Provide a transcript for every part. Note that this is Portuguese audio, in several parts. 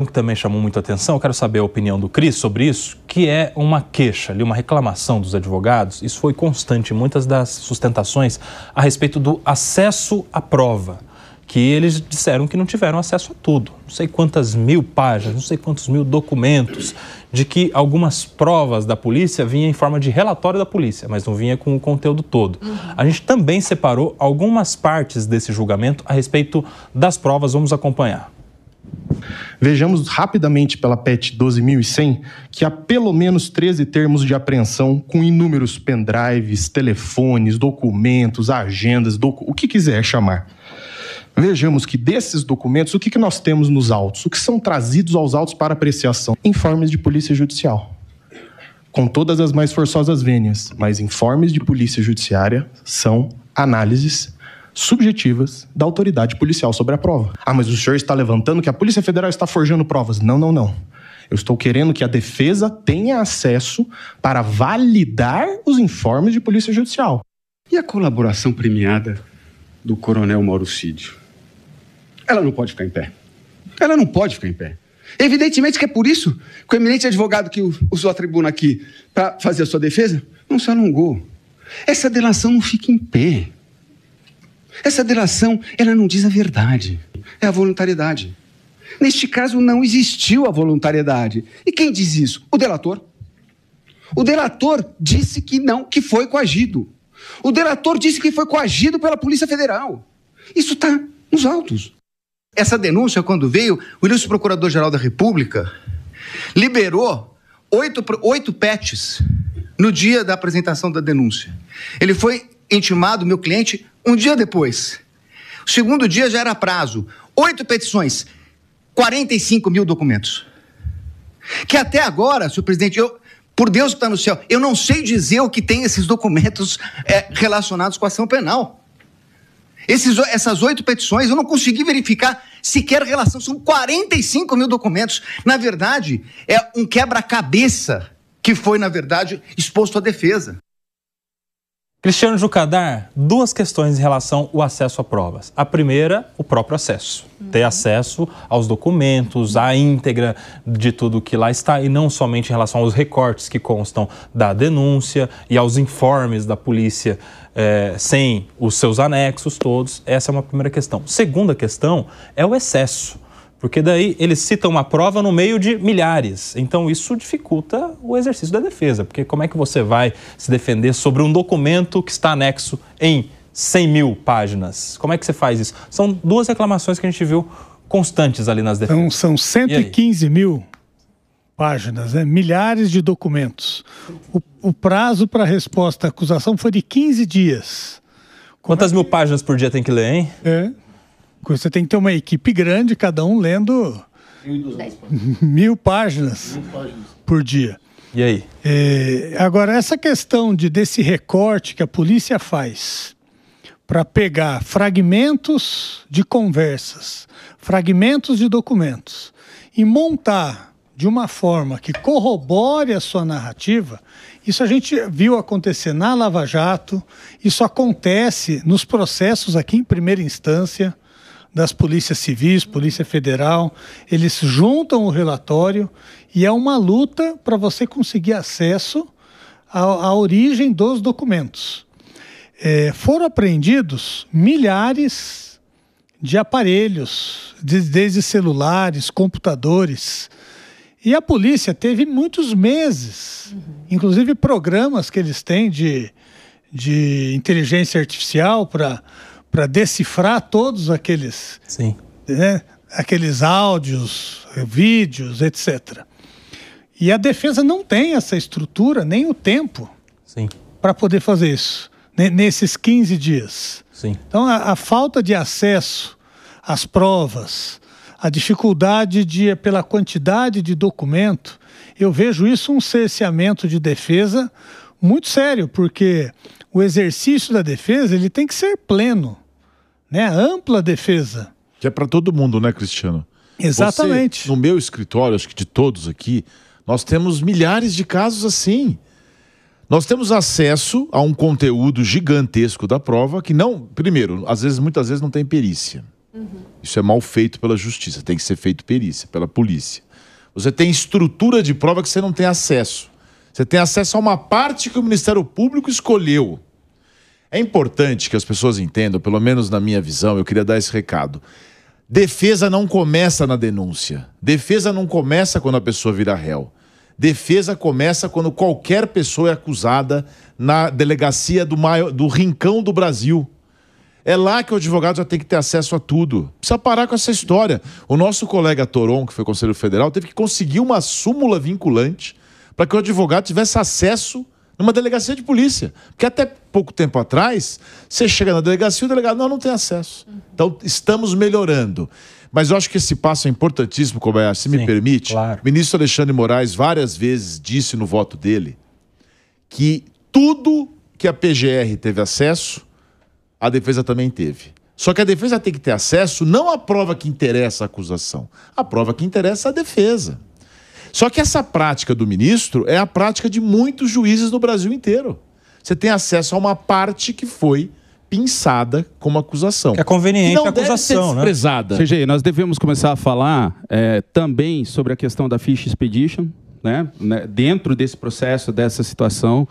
que também chamou muita atenção, eu quero saber a opinião do Cris sobre isso, que é uma queixa, uma reclamação dos advogados. Isso foi constante em muitas das sustentações a respeito do acesso à prova, que eles disseram que não tiveram acesso a tudo. Não sei quantas mil páginas, não sei quantos mil documentos, de que algumas provas da polícia vinham em forma de relatório da polícia, mas não vinha com o conteúdo todo. A gente também separou algumas partes desse julgamento a respeito das provas, vamos acompanhar. Vejamos rapidamente pela PET 12.100 que há pelo menos 13 termos de apreensão com inúmeros pendrives, telefones, documentos, agendas, o que quiser chamar. Vejamos que desses documentos, o que nós temos nos autos? O que são trazidos aos autos para apreciação? Informes de polícia judicial, com todas as mais forçosas vênias, mas informes de polícia judiciária são análises subjetivas da autoridade policial sobre a prova. Ah, mas o senhor está levantando que a Polícia Federal está forjando provas. Não. Eu estou querendo que a defesa tenha acesso para validar os informes de polícia judicial. E a colaboração premiada do coronel Mauricídio? Ela não pode ficar em pé. Ela não pode ficar em pé. Evidentemente que é por isso que o eminente advogado que usou a tribuna aqui para fazer a sua defesa não se alongou. Essa delação não fica em pé. Essa delação, ela não diz a verdade. É a voluntariedade. Neste caso, não existiu a voluntariedade. E quem diz isso? O delator. O delator disse que não, que foi coagido. O delator disse que foi coagido pela Polícia Federal. Isso está nos autos. Essa denúncia, quando veio, o ilustre Procurador-Geral da República liberou 8 PETs no dia da apresentação da denúncia. Ele foi intimado, meu cliente, um dia depois. O segundo dia já era prazo. 8 petições, 45 mil documentos. Que até agora, senhor presidente, por Deus que está no céu, eu não sei dizer o que tem esses documentos relacionados com a ação penal. Essas 8 petições, eu não consegui verificar sequer relação. São 45 mil documentos. Na verdade, é um quebra-cabeça que foi, na verdade, exposto à defesa. Cristiano Jucadar, 2 questões em relação ao acesso a provas. A primeira, o próprio acesso. Ter acesso aos documentos, à íntegra de tudo que lá está, e não somente em relação aos recortes que constam da denúncia e aos informes da polícia sem os seus anexos todos. Essa é uma primeira questão. Segunda questão é o excesso. Porque daí eles citam uma prova no meio de milhares. Então isso dificulta o exercício da defesa. Porque como é que você vai se defender sobre um documento que está anexo em 100 mil páginas? Como é que você faz isso? São 2 reclamações que a gente viu constantes ali nas defesas. São 115 mil páginas, né? Milhares de documentos. O prazo para a resposta à acusação foi de 15 dias. Quantas mil páginas por dia tem que ler, hein? Você tem que ter uma equipe grande, cada um lendo 1.000 páginas por dia. E aí? Agora, essa questão desse recorte que a polícia faz para pegar fragmentos de conversas, fragmentos de documentos e montar de uma forma que corrobore a sua narrativa, isso a gente viu acontecer na Lava Jato, isso acontece nos processos aqui em primeira instância, das polícias civis, Polícia Federal, eles juntam o relatório e é uma luta para você conseguir acesso à origem dos documentos. Foram apreendidos milhares de aparelhos, desde celulares, computadores, e a polícia teve muitos meses, inclusive programas que eles têm de inteligência artificial para decifrar todos aqueles, aqueles áudios, vídeos, etc. E a defesa não tem essa estrutura, nem o tempo para poder fazer isso, nesses 15 dias. Então, a falta de acesso às provas, a dificuldade pela quantidade de documento, eu vejo isso um cerceamento de defesa muito sério, porque o exercício da defesa ele tem que ser pleno. Né? Ampla defesa. Que é para todo mundo, né, Cristiano? Exatamente. No meu escritório, acho que de todos aqui, nós temos milhares de casos assim. Nós temos acesso a um conteúdo gigantesco da prova que não, primeiro, muitas vezes não tem perícia. Isso é mal feito pela justiça, tem que ser feito perícia, pela polícia. Você tem estrutura de prova que você não tem acesso. Você tem acesso a uma parte que o Ministério Público escolheu. É importante que as pessoas entendam, pelo menos na minha visão, eu queria dar esse recado. Defesa não começa na denúncia. Defesa não começa quando a pessoa vira réu. Defesa começa quando qualquer pessoa é acusada na delegacia do rincão do Brasil. É lá que o advogado já tem que ter acesso a tudo. Precisa parar com essa história. O nosso colega Toron, que foi conselheiro federal, teve que conseguir uma súmula vinculante para que o advogado tivesse acesso numa delegacia de polícia. Porque até pouco tempo atrás, você chega na delegacia e o delegado não tem acesso. Então, estamos melhorando. Mas eu acho que esse passo é importantíssimo, Kobayashi, se me permite. Claro. O ministro Alexandre de Moraes várias vezes disse no voto dele que tudo que a PGR teve acesso, a defesa também teve. Só que a defesa tem que ter acesso não à prova que interessa a acusação, à prova que interessa a defesa. Só que essa prática do ministro é a prática de muitos juízes no Brasil inteiro. Você tem acesso a uma parte que foi pinçada como acusação. Que é conveniente a acusação, né? CG, nós devemos começar a falar também sobre a questão da Fish Expedition, né? Dentro desse processo, dessa situação,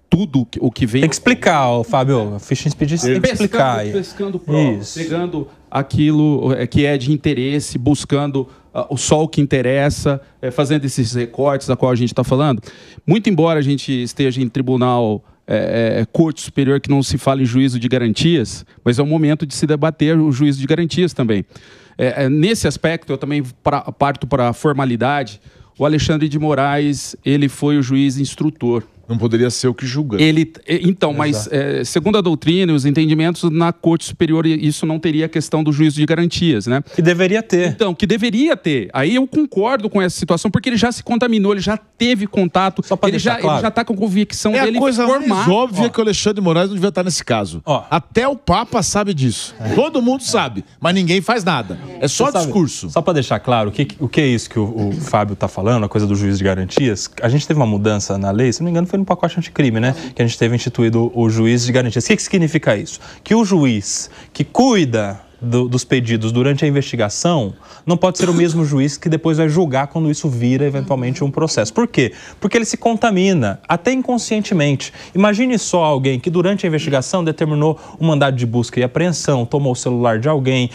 tudo o que vem... Tem que explicar, Fábio. A Fish Expedition tem que explicar. Pescando provas, pegando aquilo que é de interesse, buscando só o que interessa, fazendo esses recortes a qual a gente está falando. Muito embora a gente esteja em tribunal, corte superior, que não se fala em juízo de garantias, mas é o momento de se debater o juízo de garantias também. Nesse aspecto, eu também parto para a formalidade. O Alexandre de Moraes, ele foi o juiz instrutor. Não poderia ser o que julga. Então, mas segundo a doutrina e os entendimentos, na Corte Superior isso não teria a questão do juízo de garantias, né? Que deveria ter. Então, que deveria ter. Aí eu concordo com essa situação, porque ele já se contaminou, ele já teve contato, ele já está com a convicção dele formada. É a coisa mais óbvia que o Alexandre de Moraes não devia estar nesse caso. Até o Papa sabe disso. Todo mundo sabe, mas ninguém faz nada. É só discurso. Só para deixar claro, o que é isso que o Fábio está falando, a coisa do juízo de garantias? A gente teve uma mudança na lei, se não me engano, foi no pacote anticrime, né? Que a gente teve instituído o juiz de garantias. O que significa isso? Que o juiz que cuida dos pedidos durante a investigação não pode ser o mesmo juiz que depois vai julgar quando isso vira eventualmente um processo. Por quê? Porque ele se contamina, até inconscientemente. Imagine só alguém que durante a investigação determinou um mandado de busca e apreensão, tomou o celular de alguém,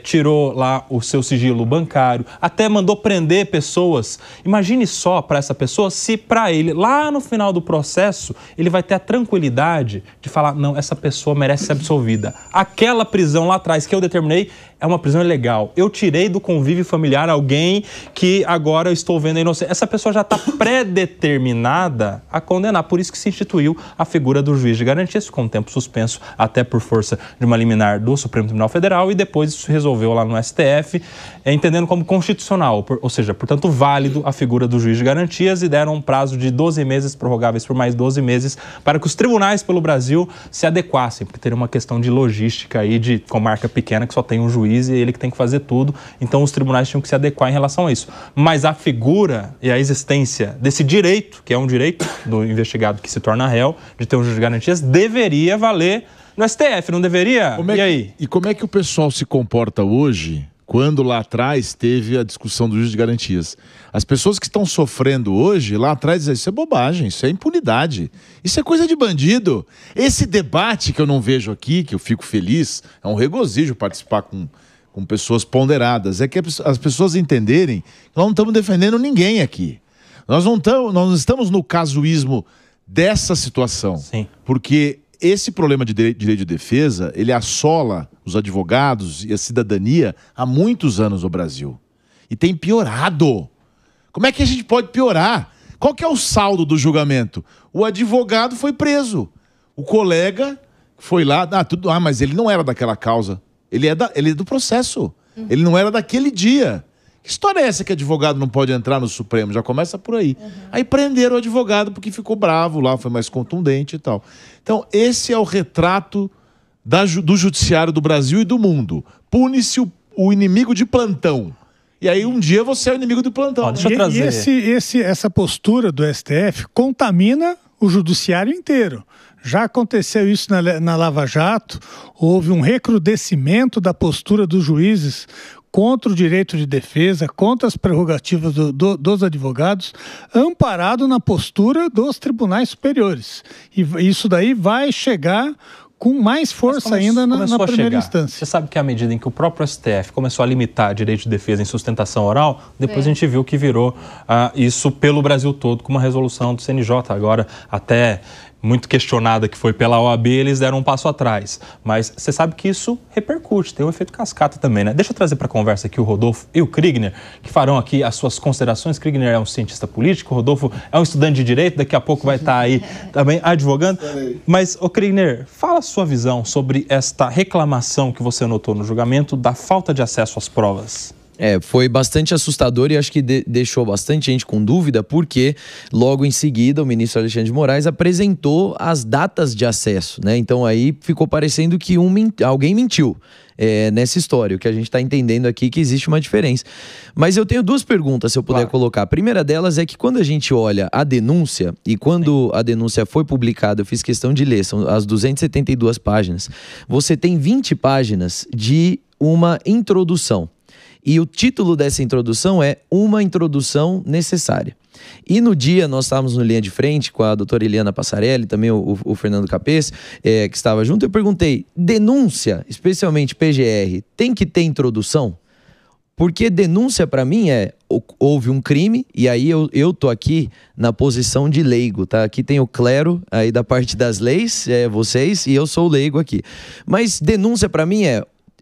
tirou lá o seu sigilo bancário, até mandou prender pessoas. Imagine só para essa pessoa se para ele, lá no final do processo, ele vai ter a tranquilidade de falar, não, essa pessoa merece ser absolvida. Aquela prisão lá atrás que eu determinei é uma prisão ilegal. Eu tirei do convívio familiar alguém que agora eu estou vendo a inocência. Essa pessoa já está pré-determinada a condenar. Por isso que se instituiu a figura do juiz de garantias, com o tempo suspenso até por força de uma liminar do Supremo Tribunal Federal, e depois isso resolveu lá no STF, entendendo como constitucional, ou seja, portanto válido a figura do juiz de garantias, e deram um prazo de 12 meses, prorrogáveis por mais 12 meses, para que os tribunais pelo Brasil se adequassem, porque teria uma questão de logística aí de comarca pequena que só tem um juiz e ele que tem que fazer tudo, então os tribunais tinham que se adequar em relação a isso. Mas a figura e a existência desse direito, que é um direito do investigado que se torna réu, de ter um juiz de garantias, deveria valer no STF, não deveria? E aí? E como é que o pessoal se comporta hoje, quando lá atrás teve a discussão do juiz de garantias? As pessoas que estão sofrendo hoje, lá atrás, dizem, isso é bobagem, isso é impunidade, isso é coisa de bandido. Esse debate que eu não vejo aqui, que eu fico feliz, é um regozijo participar com pessoas ponderadas, é que as pessoas entenderem que nós não estamos defendendo ninguém aqui. Nós não estamos no casuísmo dessa situação. Sim. Porque esse problema de direito de defesa, ele assola os advogados e a cidadania há muitos anos no Brasil. E tem piorado. Como é que a gente pode piorar? Qual que é o saldo do julgamento? O advogado foi preso. O colega foi lá, mas ele não era daquela causa. Ele é do processo. Ele não era daquele dia. Que história é essa que advogado não pode entrar no Supremo? Já começa por aí. Aí prenderam o advogado porque ficou bravo lá, foi mais contundente e tal. Então, esse é o retrato do judiciário do Brasil e do mundo. Pune-se o inimigo de plantão. E aí um dia você é o inimigo do plantão. Deixa eu trazer. Essa postura do STF contamina o judiciário inteiro. Já aconteceu isso na Lava Jato, houve um recrudescimento da postura dos juízes contra o direito de defesa, contra as prerrogativas dos advogados, amparado na postura dos tribunais superiores. E isso daí vai chegar com mais força ainda na primeira instância. Você sabe que à medida em que o próprio STF começou a limitar direito de defesa em sustentação oral, depois a gente viu que virou isso pelo Brasil todo, com uma resolução do CNJ, agora até muito questionada, que foi pela OAB, eles deram um passo atrás. Mas você sabe que isso repercute, tem um efeito cascata também, né? Deixa eu trazer para a conversa aqui o Rodolfo e o Kriegner, que farão aqui as suas considerações. Kriegner é um cientista político, o Rodolfo é um estudante de direito, daqui a pouco vai estar aí também advogando. Mas, ô Kriegner, fala a sua visão sobre esta reclamação que você notou no julgamento da falta de acesso às provas. Foi bastante assustador e acho que deixou bastante gente com dúvida, porque logo em seguida o ministro Alexandre de Moraes apresentou as datas de acesso, né? Então aí ficou parecendo que alguém mentiu nessa história. O que a gente está entendendo aqui é que existe uma diferença. Mas eu tenho duas perguntas, se eu puder colocar. A primeira delas é que quando a gente olha a denúncia, e quando a denúncia foi publicada, eu fiz questão de ler, são as 272 páginas, você tem 20 páginas de uma introdução. E o título dessa introdução é Uma Introdução Necessária. E no dia, nós estávamos no Linha de Frente com a doutora Eliana Passarelli, também o Fernando Capês, que estava junto. Eu perguntei, denúncia, especialmente PGR, tem que ter introdução? Porque denúncia para mim houve um crime, e aí eu tô aqui na posição de leigo, tá? Aqui tem o clero aí da parte das leis, vocês, e eu sou o leigo aqui. Mas denúncia para mim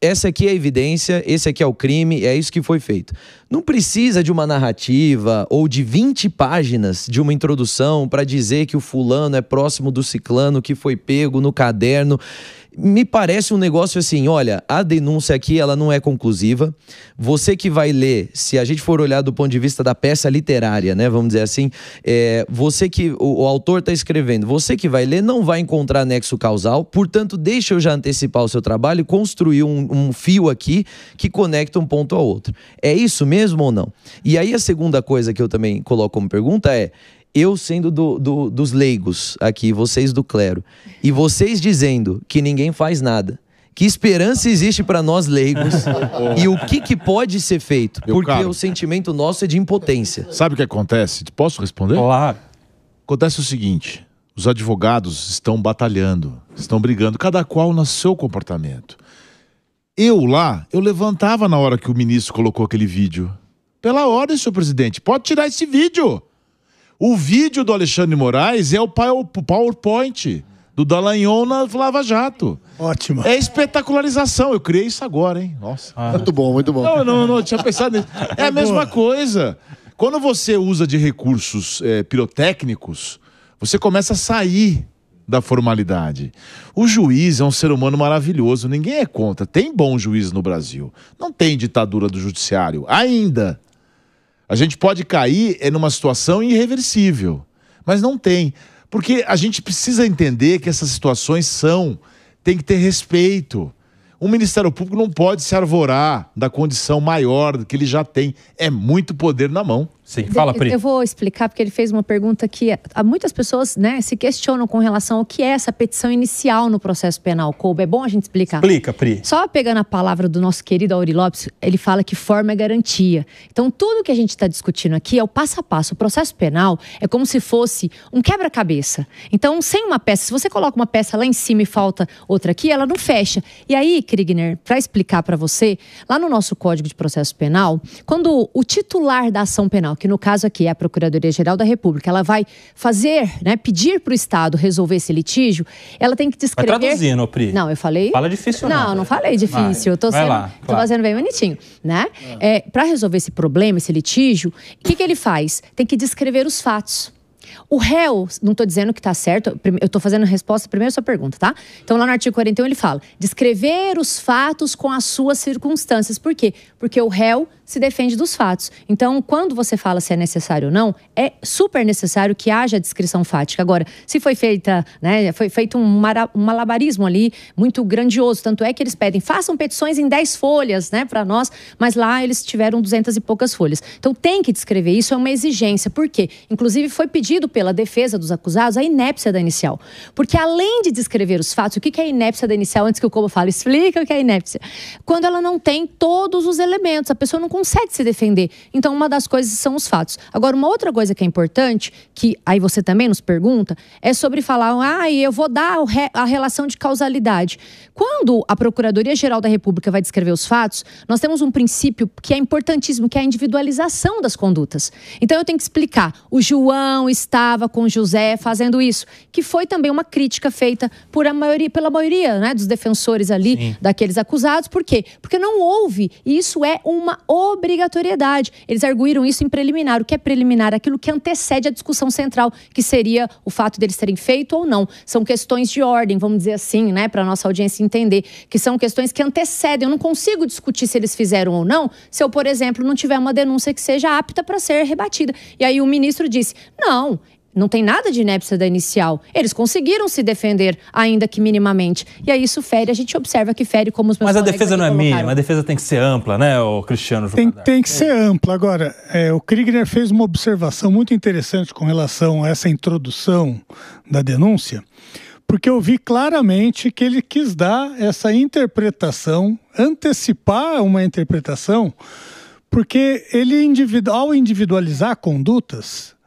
essa aqui é a evidência, esse aqui é o crime, é isso que foi feito. Não precisa de uma narrativa ou de 20 páginas de uma introdução para dizer que o fulano é próximo do ciclano que foi pego no caderno. Me parece um negócio assim, olha, a denúncia aqui ela não é conclusiva. Você que vai ler, se a gente for olhar do ponto de vista da peça literária, né, vamos dizer assim, você que o autor está escrevendo, você que vai ler não vai encontrar nexo causal, portanto, deixa eu já antecipar o seu trabalho e construir um fio aqui que conecta um ponto ao outro. É isso mesmo ou não? E aí a segunda coisa que eu também coloco como pergunta eu sendo dos leigos aqui, vocês do clero, e vocês dizendo que ninguém faz nada, que esperança existe para nós leigos e o que pode ser feito? Porque o sentimento nosso é de impotência. Sabe o que acontece? Posso responder? Claro. Acontece o seguinte, os advogados estão batalhando, estão brigando, cada qual no seu comportamento. Eu levantava na hora que o ministro colocou aquele vídeo. Pela ordem, senhor presidente, pode tirar esse vídeo. O vídeo do Alexandre de Moraes é o PowerPoint do Dallagnol na Lava Jato. Ótimo. É espetacularização. Eu criei isso agora, hein? Nossa. Muito bom, muito bom. Não tinha pensado nisso. É a mesma coisa. Quando você usa de recursos pirotécnicos, você começa a sair da formalidade. O juiz é um ser humano maravilhoso, ninguém é contra. Tem bons juízes no Brasil. Não tem ditadura do judiciário, ainda. A gente pode cair numa situação irreversível, mas não tem. Porque a gente precisa entender que essas situações tem que ter respeito. O Ministério Público não pode se arvorar da condição maior que ele já tem. É muito poder na mão. Sim, fala, Pri. Eu vou explicar, porque ele fez uma pergunta que muitas pessoas, né, se questionam com relação ao que é essa petição inicial no processo penal. Coube, é bom a gente explicar. Explica, Pri. Só pegando a palavra do nosso querido Auri Lopes, ele fala que forma é garantia. Então, tudo que a gente está discutindo aqui é o passo a passo. O processo penal é como se fosse um quebra-cabeça. Então, sem uma peça, se você coloca uma peça lá em cima e falta outra aqui, ela não fecha. E aí, Kriegner, para explicar para você, lá no nosso Código de Processo Penal, quando o titular da ação penal, que no caso aqui é a Procuradoria-Geral da República, ela vai fazer, né, pedir para o Estado resolver esse litígio, ela tem que descrever... Vai traduzindo, Pri. Não, eu falei... Fala difícil, não. Não falei difícil. Tô fazendo bem bonitinho, né? Para resolver esse problema, esse litígio, o que ele faz? Tem que descrever os fatos. O réu, não estou dizendo que está certo, eu estou fazendo a resposta primeiro à sua pergunta, tá? Então, lá no artigo 41, ele fala, descrever os fatos com as suas circunstâncias. Por quê? Porque o réu se defende dos fatos. Então, quando você fala se é necessário ou não, é super necessário que haja a descrição fática. Agora, se foi feita, né, foi feito um malabarismo ali muito grandioso, tanto é que eles pedem, façam petições em 10 folhas, né, para nós, mas lá eles tiveram 200 e poucas folhas. Então, tem que descrever, isso é uma exigência. Por quê? Inclusive, foi pedido pela defesa dos acusados a inépcia da inicial. Porque além de descrever os fatos, o que é a inépcia da inicial? Antes que o Cobo fale, explica o que é a inépcia. Quando ela não tem todos os elementos, a pessoa não consegue se defender. Então, uma das coisas são os fatos. Agora, uma outra coisa que é importante, que aí você também nos pergunta, é sobre falar, eu vou dar a relação de causalidade. Quando a Procuradoria-Geral da República vai descrever os fatos, nós temos um princípio que é importantíssimo, que é a individualização das condutas. Então, eu tenho que explicar, o João estava com o José fazendo isso, que foi também uma crítica feita pela maioria, né, dos defensores ali, sim, daqueles acusados. Por quê? Porque não houve, e isso é uma obrigatoriedade. Eles arguíram isso em preliminar. O que é preliminar? Aquilo que antecede a discussão central, que seria o fato deles terem feito ou não. São questões de ordem, vamos dizer assim, né, para a nossa audiência entender, que são questões que antecedem. Eu não consigo discutir se eles fizeram ou não, se eu, por exemplo, não tiver uma denúncia que seja apta para ser rebatida. E aí o ministro disse, não tem nada de inépcia da inicial. Eles conseguiram se defender, ainda que minimamente. E aí isso fere, a gente observa que fere como os meus colegas. Mas a defesa não é mínima, a defesa tem que ser ampla, né, o Cristiano Jucadar? Tem que ser ampla. Agora, o Kriegner fez uma observação muito interessante com relação a essa introdução da denúncia, porque eu vi claramente que ele quis dar essa interpretação, antecipar uma interpretação, porque ele, ao individualizar condutas,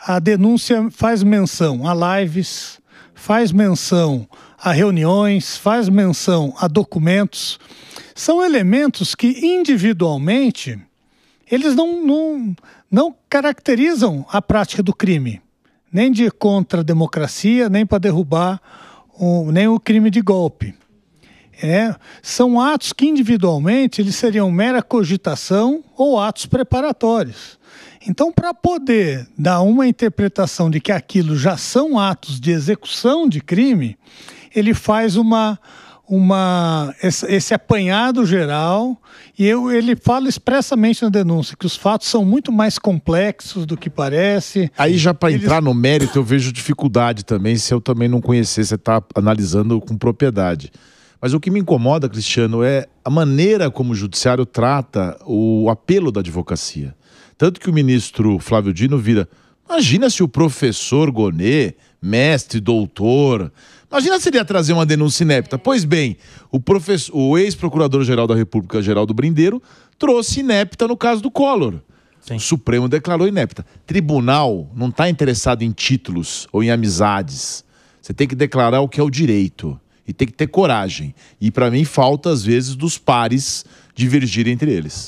a denúncia faz menção a lives, faz menção a reuniões, faz menção a documentos. São elementos que, individualmente, eles não caracterizam a prática do crime, nem de contra a democracia, nem para derrubar nem o crime de golpe. São atos que, individualmente, eles seriam mera cogitação ou atos preparatórios. Então, para poder dar uma interpretação de que aquilo já são atos de execução de crime, ele faz esse apanhado geral e ele fala expressamente na denúncia que os fatos são muito mais complexos do que parece. Aí já para entrar no mérito eu vejo dificuldade também, se eu também não conhecer, você está analisando com propriedade. Mas o que me incomoda, Cristiano, é a maneira como o judiciário trata o apelo da advocacia. Tanto que o ministro Flávio Dino vira, imagina se o professor Gonê, mestre, doutor, imagina se ele ia trazer uma denúncia inépta. Pois bem, o ex-procurador-geral da República, Geraldo Brindeiro, trouxe inépta no caso do Collor. Sim. O Supremo declarou inépta. Tribunal não está interessado em títulos ou em amizades. Você tem que declarar o que é o direito. E tem que ter coragem. E para mim falta, às vezes, dos pares divergir entre eles.